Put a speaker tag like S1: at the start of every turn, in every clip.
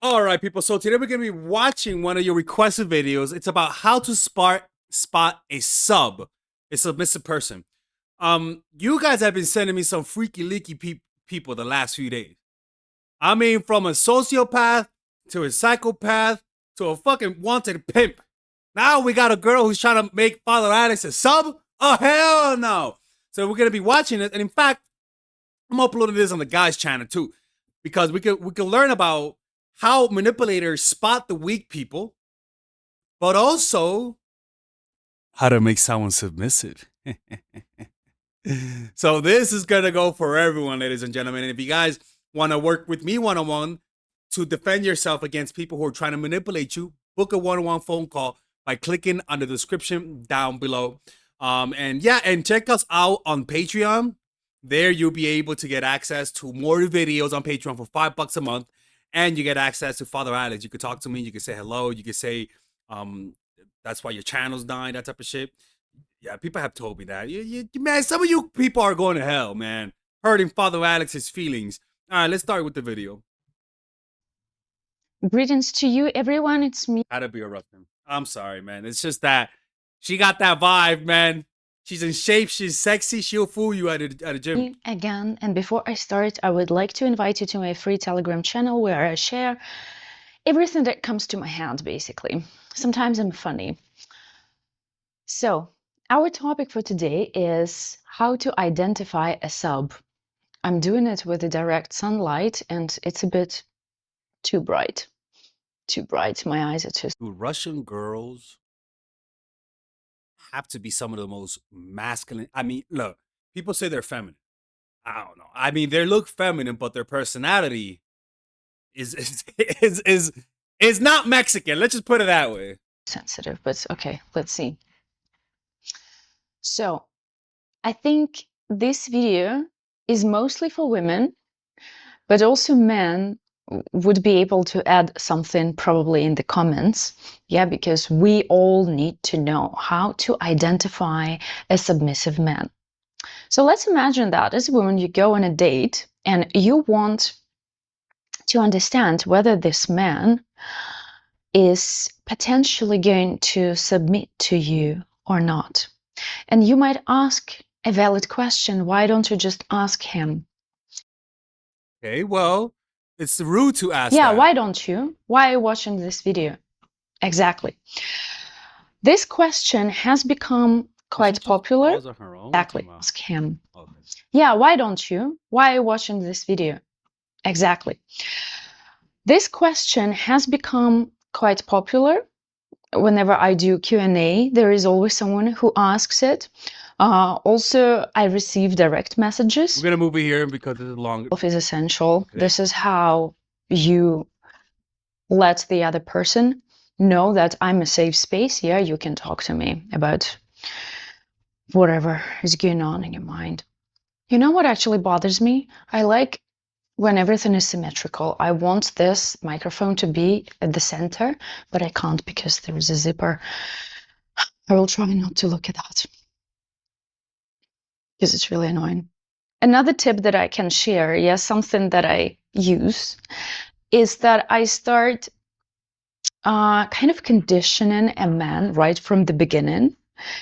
S1: All right, people. So today we're going to be watching one of your requested videos. It's about how to spot a submissive person. You guys have been sending me some freaky leaky people the last few days. I mean, from a sociopath to a psychopath to a fucking wanted pimp. Now we got a girl who's trying to make Father Alex a sub. Oh hell no! So we're gonna be watching it, and in fact, I'm uploading this on the guy's channel too, because we can learn about how manipulators spot the weak people, but also how to make someone submissive. So this is gonna go for everyone, ladies and gentlemen. And if you guys want to work with me one-on-one to defend yourself against people who are trying to manipulate you, book a one-on-one phone call by clicking on the description down below. And check us out on Patreon. There you'll be able to get access to more videos on Patreon for $5 a month. And you get access to Father Alex. You could talk to me. You can say hello. You can say, that's why your channel's dying, that type of shit. Yeah, people have told me that. Man, some of you people are going to hell, man. Hurting Father Alex's feelings. All right, let's start with the video.
S2: Greetings to you, everyone. It's me.
S1: How to be a Russian. I'm sorry, man. It's just that she got that vibe, man. She's in shape. She's sexy. She'll fool you at a gym.
S2: Again, and before I start, I would like to invite you to my free Telegram channel where I share everything that comes to my hand, basically. Sometimes I'm funny. So, our topic for today is how to identify a sub. I'm doing it with the direct sunlight, and it's a bit too bright. Too bright. My eyes are too...
S1: Dude, Russian girls have to be some of the most masculine. I mean, look, people say they're feminine. I don't know. I mean, they look feminine, but their personality is not Mexican. Let's just put it that way.
S2: Sensitive, but okay, let's see. So, I think this video is mostly for women, but also men would be able to add something probably in the comments. Yeah, because we all need to know how to identify a submissive man. So let's imagine that as a woman, you go on a date and you want to understand whether this man is potentially going to submit to you or not. And you might ask a valid question. Why don't you just ask him?
S1: Okay, well, it's rude to ask
S2: Yeah,
S1: that.
S2: why don't you? Why are you watching this video? Exactly. This question has become quite popular. Exactly. Ask him. Okay. Yeah, why don't you? Why are you watching this video? Exactly. This question has become quite popular. Whenever I do Q&A, there is always someone who asks it. Also, I receive direct messages.
S1: We're gonna move it here because this is long.
S2: Is essential. Okay. This is how you let the other person know that I'm a safe space. Yeah, you can talk to me about whatever is going on in your mind. You know what actually bothers me? I like when everything is symmetrical. I want this microphone to be at the center, but I can't because there is a zipper. I will try not to look at that because it's really annoying. Another tip that I can share, yes, something that I use, is that I start kind of conditioning a man right from the beginning.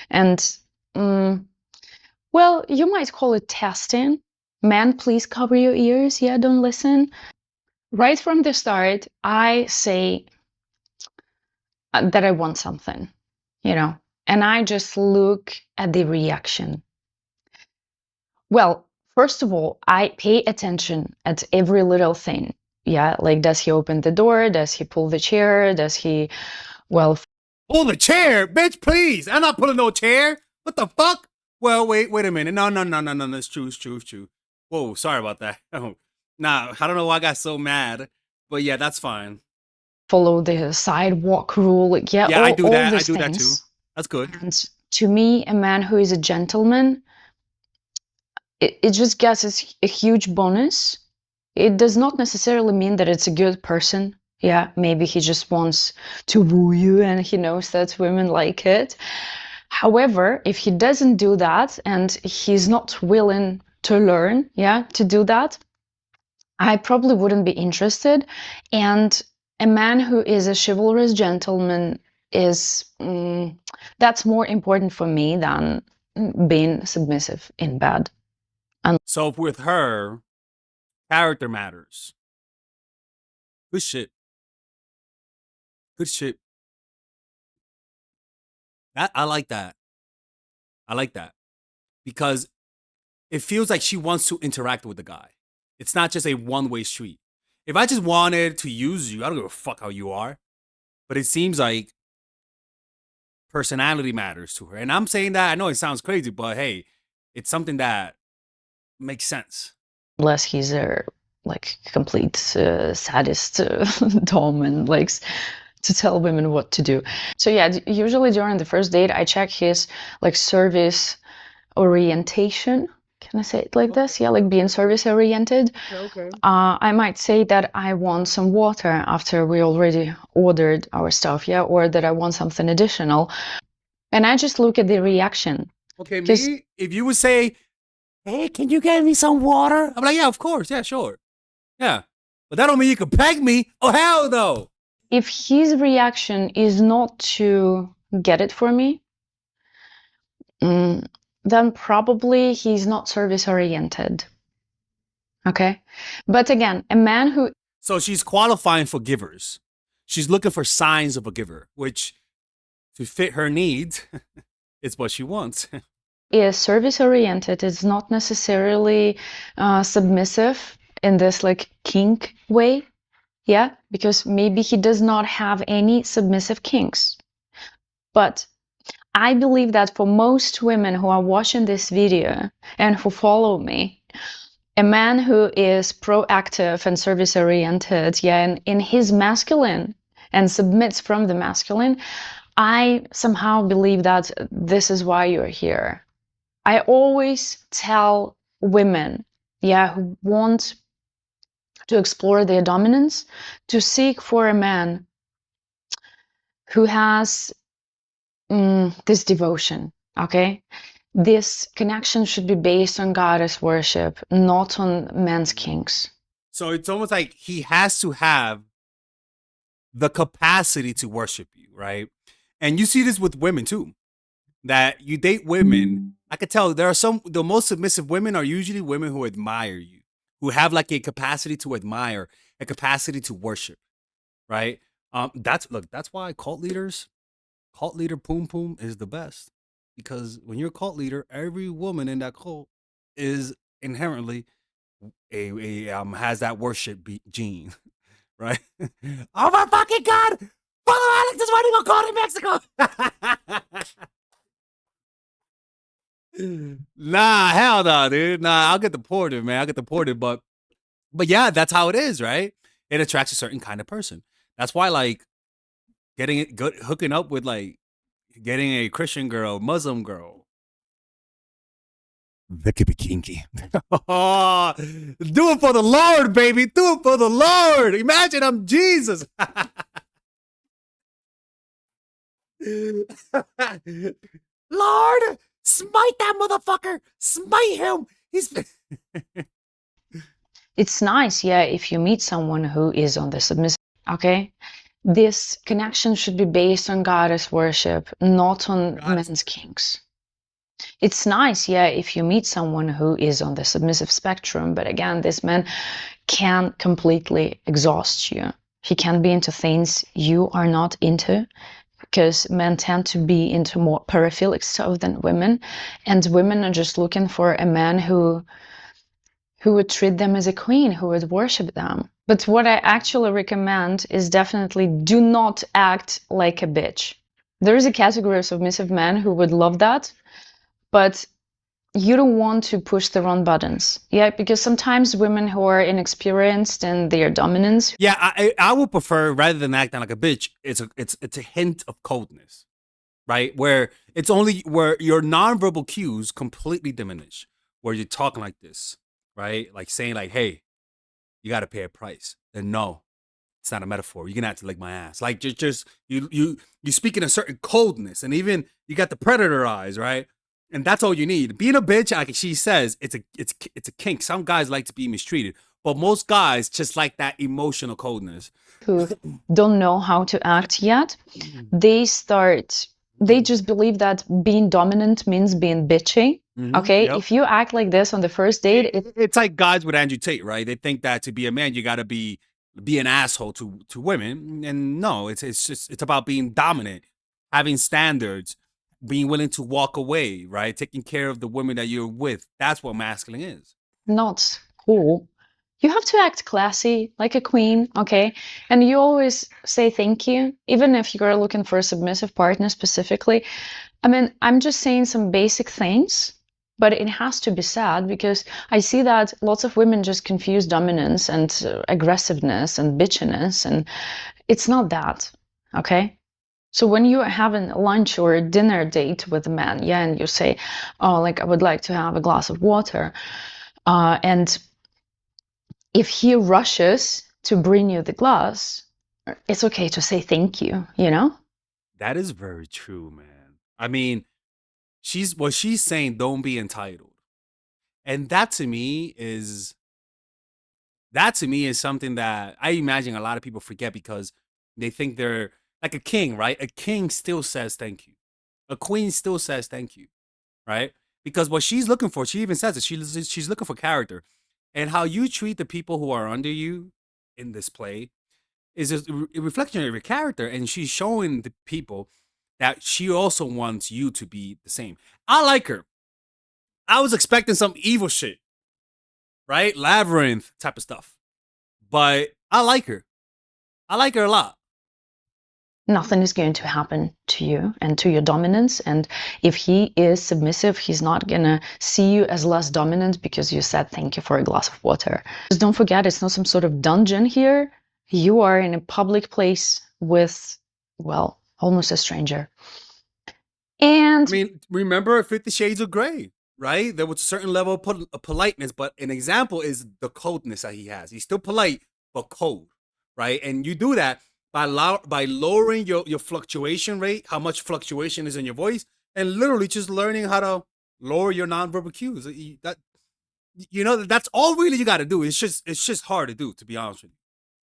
S2: And, well, you might call it testing. Man, please cover your ears. Yeah, don't listen. Right from the start, I say that I want something, you know, and I just look at the reaction. Well, first of all, I pay attention at every little thing. Yeah, like, does he open the door? Does he pull the chair? Does he, well...
S1: Pull the chair? Bitch, please. I'm not pulling no chair. What the fuck? Well, wait a minute. No. It's true. Whoa, sorry about that. Oh, nah, I don't know why I got so mad. But yeah, that's fine.
S2: Follow the sidewalk rule. Yeah,
S1: I do that. I do that too. That's good.
S2: And to me, a man who is a gentleman, it just gets a huge bonus. It does not necessarily mean that it's a good person. Yeah, maybe he just wants to woo you and he knows that women like it. However, if he doesn't do that and he's not willing to learn, yeah, to do that, I probably wouldn't be interested. And a man who is a chivalrous gentleman is that's more important for me than being submissive in bed.
S1: So with her, character matters. Good shit. Good shit. I like that. I like that. Because it feels like she wants to interact with the guy. It's not just a one-way street. If I just wanted to use you, I don't give a fuck how you are. But it seems like personality matters to her. And I'm saying that, I know it sounds crazy, but hey, it's something that makes sense.
S2: Unless he's a like complete sadist dom and likes to tell women what to do. So yeah, usually during the first date, I check his like service orientation. Can I say it like this? Yeah, like being service oriented.
S1: Okay.
S2: I might say that I want some water after we already ordered our stuff, yeah, or that I want something additional. And I just look at the reaction.
S1: Okay, me, if you would say, hey, can you get me some water? I'm like, yeah, of course. Yeah, sure. Yeah. But that don't mean you can peg me. Oh, hell no.
S2: If his reaction is not to get it for me, then probably he's not service oriented. Okay. But again, a man who.
S1: So she's qualifying for givers. She's looking for signs of a giver, which to fit her needs, it's what she wants.
S2: Is service oriented, is not necessarily submissive in this like kink way. Yeah, because maybe he does not have any submissive kinks. But I believe that for most women who are watching this video and who follow me, a man who is proactive and service oriented, yeah, and in his masculine and submits from the masculine, I somehow believe that this is why you're here. I always tell women, yeah, who want to explore their dominance, to seek for a man who has this devotion, okay? This connection should be based on goddess worship, not on men's kinks.
S1: So it's almost like he has to have the capacity to worship you, right? And you see this with women too. That you date women, I could tell there are the most submissive women are usually women who admire you, who have like a capacity to admire, a capacity to worship, right? That's why cult leader Poom Poom is the best. Because when you're a cult leader, every woman in that cult is inherently has that worship gene, right? Oh my fucking god! Brother Alex is running on call in Mexico. Nah, hell no, dude. Nah, I'll get deported, man. I'll get deported, but yeah, that's how it is, right? It attracts a certain kind of person. That's why, like, hooking up with like getting a Christian girl, Muslim girl, that could be kinky. Oh, do it for the Lord, baby. Do it for the Lord. Imagine I'm Jesus. Lord, smite that motherfucker. Smite him.
S2: It's nice, yeah, if you meet someone who is on the submissive, okay? This connection should be based on goddess worship, not on men's kinks. It's nice, yeah, if you meet someone who is on the submissive spectrum, but again, this man can completely exhaust you. He can be into things you are not into, because men tend to be into more paraphilic stuff than women, and women are just looking for a man who would treat them as a queen, who would worship them. But what I actually recommend is definitely do not act like a bitch. There is a category of submissive men who would love that, but you don't want to push the wrong buttons. Yeah, because sometimes women who are inexperienced in their dominance.
S1: Yeah, I would prefer, rather than acting like a bitch, it's a hint of coldness, right? Where it's only where your nonverbal cues completely diminish, where you're talking like this, right? Like saying like, hey, you got to pay a price. Then no, it's not a metaphor. You're gonna have to lick my ass. Like just you speak in a certain coldness, and even you got the predator eyes, right? And that's all you need. Being a bitch, like she says, it's a kink. Some guys like to be mistreated, But most guys just like that emotional coldness.
S2: Who don't know how to act yet, they just believe that being dominant means being bitchy. Okay,
S1: Yep.
S2: if you act like this on the first date,
S1: It's like guys with Andrew Tate, right? They think that to be a man, you got to be an asshole to women, and no, it's about being dominant, having standards, being willing to walk away, right? Taking care of the women that you're with. That's what masculine is.
S2: not cool. You have to act classy, like a queen, okay? And you always say thank you, even if you're looking for a submissive partner specifically. I mean, I'm just saying some basic things, but it has to be said because I see that lots of women just confuse dominance and aggressiveness and bitchiness, and it's not that, okay? So when you are having a lunch or a dinner date with a man, yeah, and you say, oh, like, I would like to have a glass of water, and if he rushes to bring you the glass, it's okay to say thank you, you know?
S1: That is very true, man. I mean, she's saying don't be entitled. And that to me is something that I imagine a lot of people forget because they think they're like a king, right? A king still says thank you. A queen still says thank you, right? Because what she's looking for, she even says it. She's looking for character, and how you treat the people who are under you in this play is a reflection of your character, and she's showing the people that she also wants you to be the same. I like her. I was expecting some evil shit, right? Labyrinth type of stuff. But I like her. I like her a lot.
S2: Nothing is going to happen to you and to your dominance. And if he is submissive, he's not going to see you as less dominant because you said thank you for a glass of water. Just don't forget, it's not some sort of dungeon here. You are in a public place with, well, almost a stranger. And
S1: I mean, remember 50 Shades of Grey, right? There was a certain level of politeness, but an example is the coldness that he has. He's still polite, but cold, right? And you do that by lowering your fluctuation rate, how much fluctuation is in your voice, and literally just learning how to lower your nonverbal cues. That's all really you got to do. It's just hard to do, to be honest with you.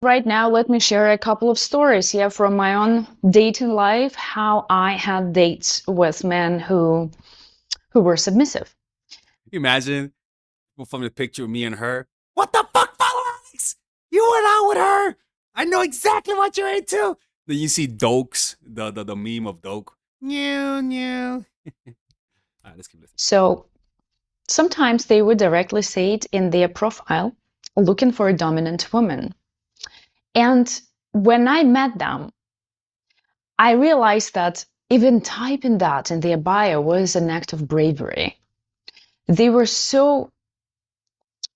S2: right now, let me share a couple of stories, yeah, from my own dating life, how I had dates with men who were submissive.
S1: Can you imagine from the picture of me and her? What the fuck, fellow Alex? You went out with her. I know exactly what you're into. Then you see Dokes, the meme of Doke. New. All right, let's keep listening.
S2: So sometimes they would directly say it in their profile, looking for a dominant woman. And when I met them, I realized that even typing that in their bio was an act of bravery. They were so,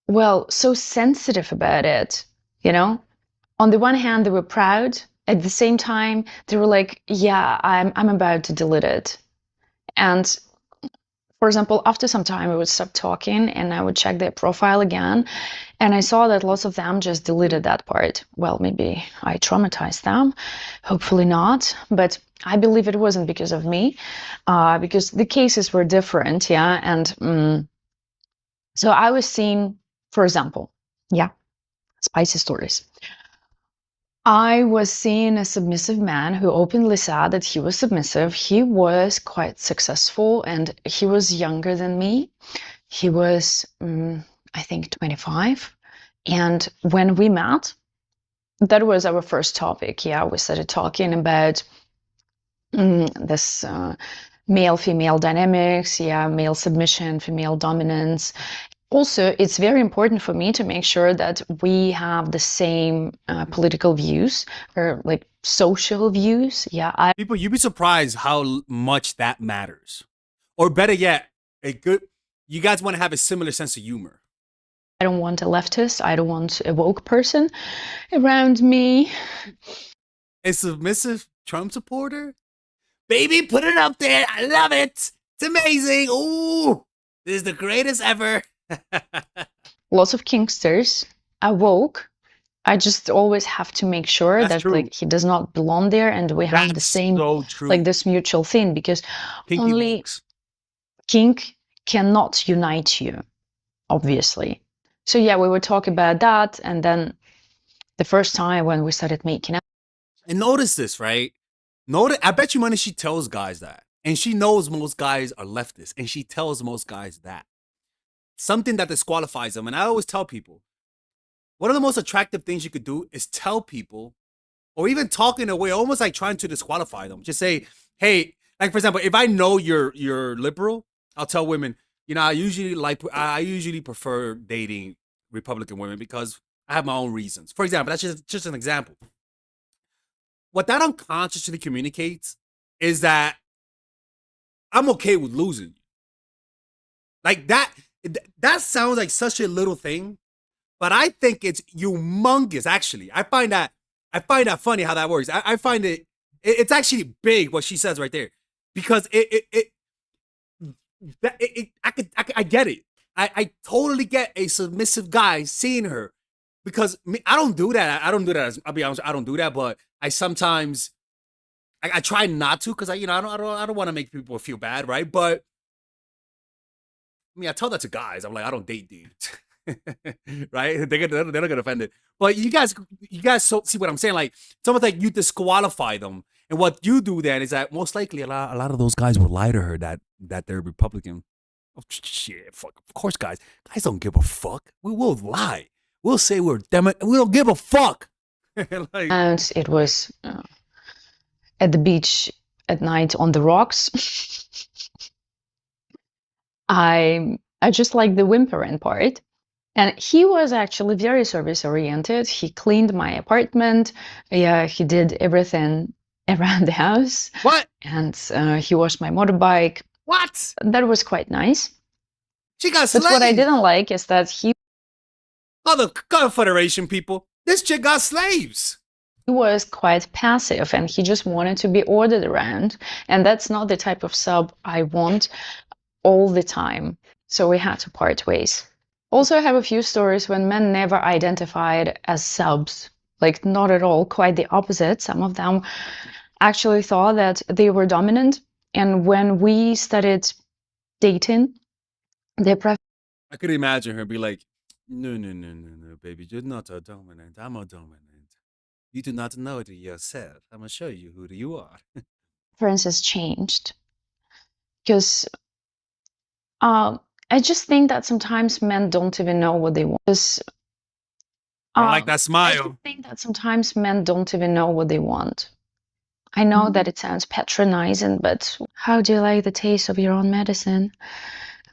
S2: well, so sensitive about it, you know? On the one hand, they were proud. At the same time, they were like, yeah, I'm about to delete it. And for example, after some time, we would stop talking and I would check their profile again. And I saw that lots of them just deleted that part. Well, maybe I traumatized them. Hopefully not. But I believe it wasn't because of me, because the cases were different. Yeah. And so I was seeing, for example, yeah, spicy stories. I was seeing a submissive man who openly said that he was submissive. He was quite successful and he was younger than me. He was, I think, 25. And when we met, that was our first topic. Yeah, we started talking about this male-female dynamics, yeah, male submission, female dominance. Also, it's very important for me to make sure that we have the same political views or like social views. Yeah,
S1: People, you'd be surprised how much that matters. Or better yet, you guys want to have a similar sense of humor.
S2: I don't want a leftist. I don't want a woke person around me.
S1: A submissive Trump supporter? Baby, put it up there. I love it. It's amazing. Ooh, this is the greatest ever.
S2: Lots of kinksters are woke. I just always have to make sure
S1: That's
S2: that
S1: true.
S2: like he does not belong there and we have the
S1: That's
S2: same
S1: so true.
S2: like this mutual thing because
S1: Pinky
S2: only
S1: wokes.
S2: kink cannot unite you, obviously. So yeah, we would talk about that, and then the first time when we started making out.
S1: And notice this, right? Notice, I bet you money she tells guys that. And she knows most guys are leftists. And she tells most guys that. Something that disqualifies them. And I always tell people, one of the most attractive things you could do is tell people, or even talk in a way, almost like trying to disqualify them. Just say, hey, like for example, if I know you're liberal, I'll tell women, you know, I usually prefer dating Republican women because I have my own reasons. For example, that's just an example. What that unconsciously communicates is that I'm okay with losing. Like that sounds like such a little thing, but I think it's humongous. Actually, I find that funny how that works. I find it's actually big what she says right there, because I get it. I totally get a submissive guy seeing her, because I don't do that. I don't do that. I'll be honest, I don't do that. But I sometimes I try not to, because I don't want to make people feel bad, right? But I mean, I tell that to guys. I'm like, I don't date dudes, right? They're not gonna offend it. But you guys see what I'm saying? Like, it's almost like you disqualify them, and what you do then is that most likely a lot of those guys will lie to her that they're Republican. Oh, shit, fuck. Of course, guys don't give a fuck. We will lie. We'll say we're Democrat. We don't give a fuck. Like,
S2: And it was at the beach at night on the rocks. I just like the whimpering part. And he was actually very service oriented. He cleaned my apartment. Yeah, he did everything around the house.
S1: what?
S2: And he washed my motorbike.
S1: What?
S2: That was quite nice.
S1: She got
S2: But what I
S1: slaves.
S2: didn't like is that he
S1: Oh, the Confederation people. This chick got slaves.
S2: was quite passive and he just wanted to be ordered around. And that's not the type of sub I want all the time. So we had to part ways. Also, I have a few stories when men never identified as subs. Like, not at all, quite the opposite. Some of them actually thought that they were dominant. And when we started dating, they
S1: I could imagine her be like, no, baby, you're not a dominant. I'm a dominant. You do not know it yourself. I'm gonna show you who you are.
S2: preferences changed. Because I just think that sometimes men don't even know what they want.
S1: I don't like that
S2: I just
S1: smile.
S2: think that sometimes men don't even know what they want. I know that it sounds patronizing, but how do you like the taste of your own medicine?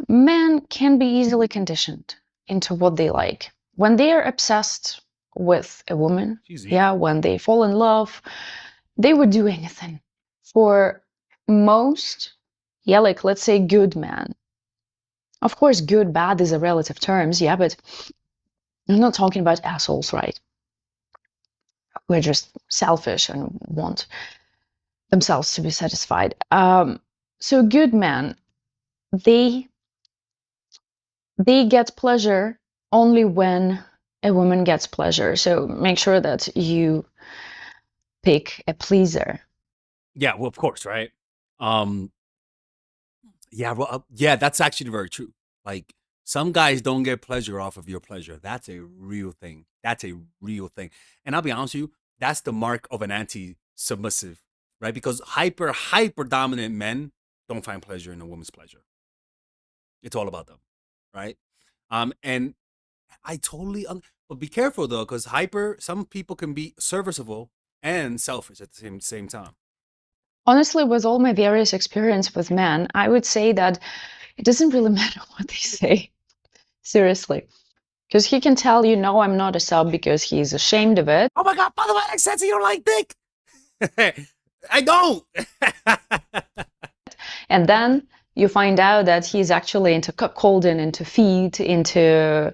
S2: Men can be easily conditioned into what they like. When they are obsessed with a woman,
S1: She's
S2: yeah,
S1: evil.
S2: when they fall in love, they would do anything. For most, yeah, like let's say good men. Of course, good, bad is a relative terms, yeah, but I'm not talking about assholes, right? We're just selfish and want themselves to be satisfied. So good men, they they get pleasure only when a woman gets pleasure. So make sure that you pick a pleaser.
S1: Yeah, well, of course, right? Um, yeah, well, yeah, that's actually very true. Like, some guys don't get pleasure off of your pleasure. That's a real thing. That's a real thing. And I'll be honest with you, that's the mark of an anti-submissive, right? Because hyper dominant men don't find pleasure in a woman's pleasure. It's all about them, right? And I totally, but be careful though, because some people can be serviceable and selfish at the same time.
S2: Honestly, with all my various experience with men, I would say that it doesn't really matter what they say. Seriously. Because he can tell you, no, I'm not a sub because he's ashamed of it.
S1: Oh my god! By the way, that sense you don't like dick. I don't.
S2: And then you find out that he's actually into cuckolding, into feet, into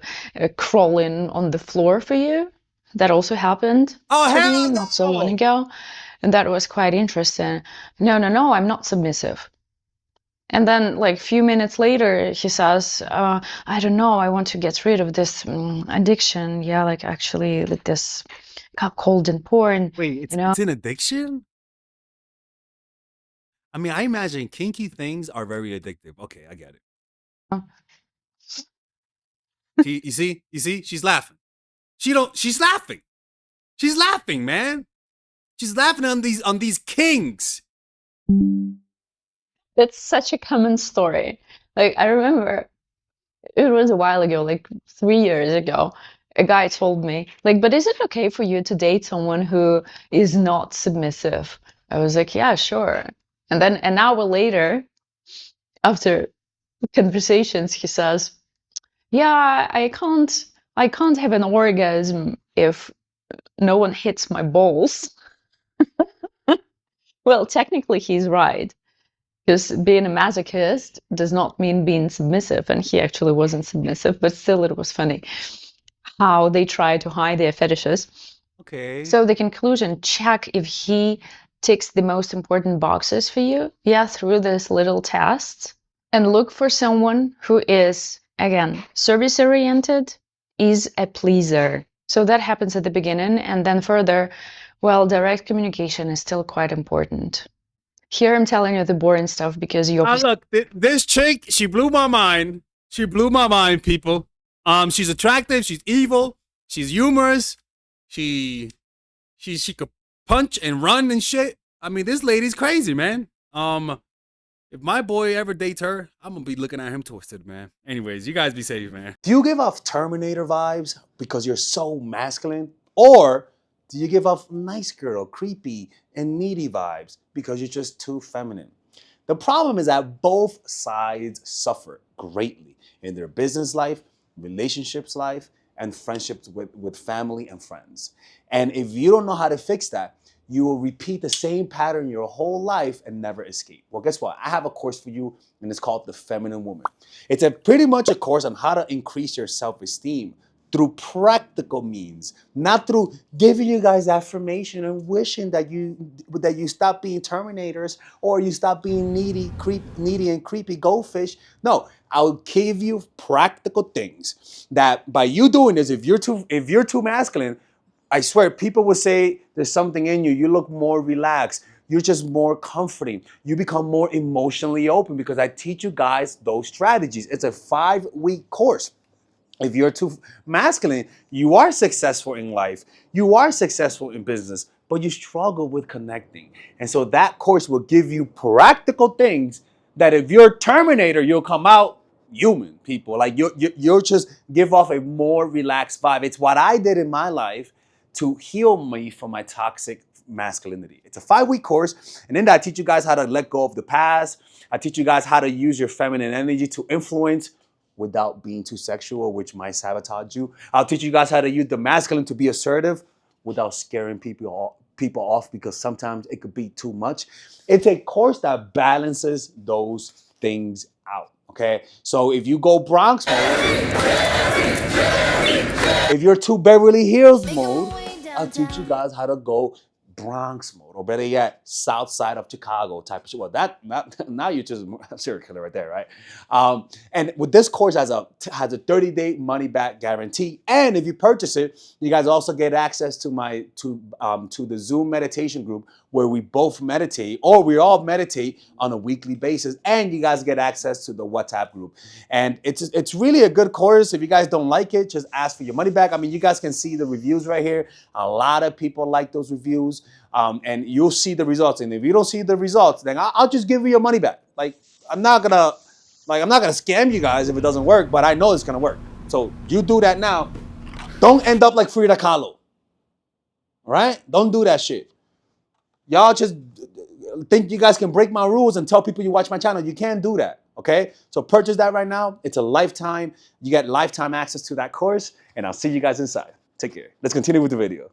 S2: crawling on the floor for you. That also happened
S1: Oh
S2: to me
S1: hell
S2: not so long
S1: no!
S2: ago. And that was quite interesting. No, I'm not submissive. And then, like, a few minutes later, he says, I don't know, I want to get rid of this addiction. Yeah, like, actually, like this cuckolding porn,
S1: Wait,
S2: you know?
S1: it's an addiction. I mean, I imagine kinky things are very addictive. Okay, I get it. You see, she's laughing. She's laughing. She's laughing, man. She's laughing on these kings.
S2: That's such a common story. Like, I remember it was a while ago, like 3 years ago, a guy told me, like, but is it okay for you to date someone who is not submissive? I was like, yeah, sure. And then an hour later, after conversations, he says, yeah, I can't have an orgasm if no one hits my balls. Well, technically he's right. Because being a masochist does not mean being submissive, and he actually wasn't submissive, but still it was funny how they try to hide their fetishes.
S1: Okay.
S2: So the conclusion, check if he ticks the most important boxes for you, yeah, through this little test, and look for someone who is, again, service-oriented, is a pleaser. So that happens at the beginning, and then further, well, direct communication is still quite important. Here I'm telling you the boring stuff because you're.
S1: Look, this chick, she blew my mind. She blew my mind, people. She's attractive. She's evil. She's humorous. She could punch and run and shit. I mean, this lady's crazy, man. If my boy ever dates her, I'm gonna be looking at him twisted, man. Anyways, you guys be safe, man.
S3: Do you give off Terminator vibes because you're so masculine? Or do you give off nice girl, creepy, and needy vibes because you're just too feminine? The problem is that both sides suffer greatly in their business life, relationships life, and friendships with family and friends. And if you don't know how to fix that, you will repeat the same pattern your whole life and never escape. Well, guess what? I have a course for you, and it's called The Feminine Woman. It's pretty much a course on how to increase your self-esteem through practical means, not through giving you guys affirmation and wishing that you stop being Terminators or you stop being needy and creepy goldfish. No, I'll give you practical things that by you doing this, if you're too masculine, I swear people will say there's something in you. You look more relaxed. You're just more comforting. You become more emotionally open because I teach you guys those strategies. It's a 5-week course. If you're too masculine, you are successful in life, you are successful in business, but you struggle with connecting. And so that course will give you practical things that if you're a Terminator, you'll come out human, people. Like you'll just give off a more relaxed vibe. It's what I did in my life to heal me from my toxic masculinity. It's a 5-week course, and in that I teach you guys how to let go of the past. I teach you guys how to use your feminine energy to influence without being too sexual, which might sabotage you. I'll teach you guys how to use the masculine to be assertive without scaring people off because sometimes it could be too much. It's a course that balances those things out. Okay, so if you go Bronx mode, if you're too Beverly Hills mode, I'll teach you guys how to go Bronx mode, or better yet, South Side of Chicago type of shit. Well, now you're just a serial killer right there, right? And with this course has a 30-day money back guarantee, and if you purchase it, you guys also get access to the Zoom meditation group where we both meditate, or we all meditate on a weekly basis, and you guys get access to the WhatsApp group. And it's really a good course. If you guys don't like it, just ask for your money back. I mean, you guys can see the reviews right here. A lot of people like those reviews, and you'll see the results. And if you don't see the results, then I'll just give you your money back. Like I'm not gonna scam you guys if it doesn't work, but I know it's gonna work. So you do that now. Don't end up like Frida Kahlo. All right? Don't do that shit. Y'all just think you guys can break my rules and tell people you watch my channel. You can't do that, okay? So purchase that right now. It's a lifetime. You get lifetime access to that course, and I'll see you guys inside. Take care. Let's continue with the video.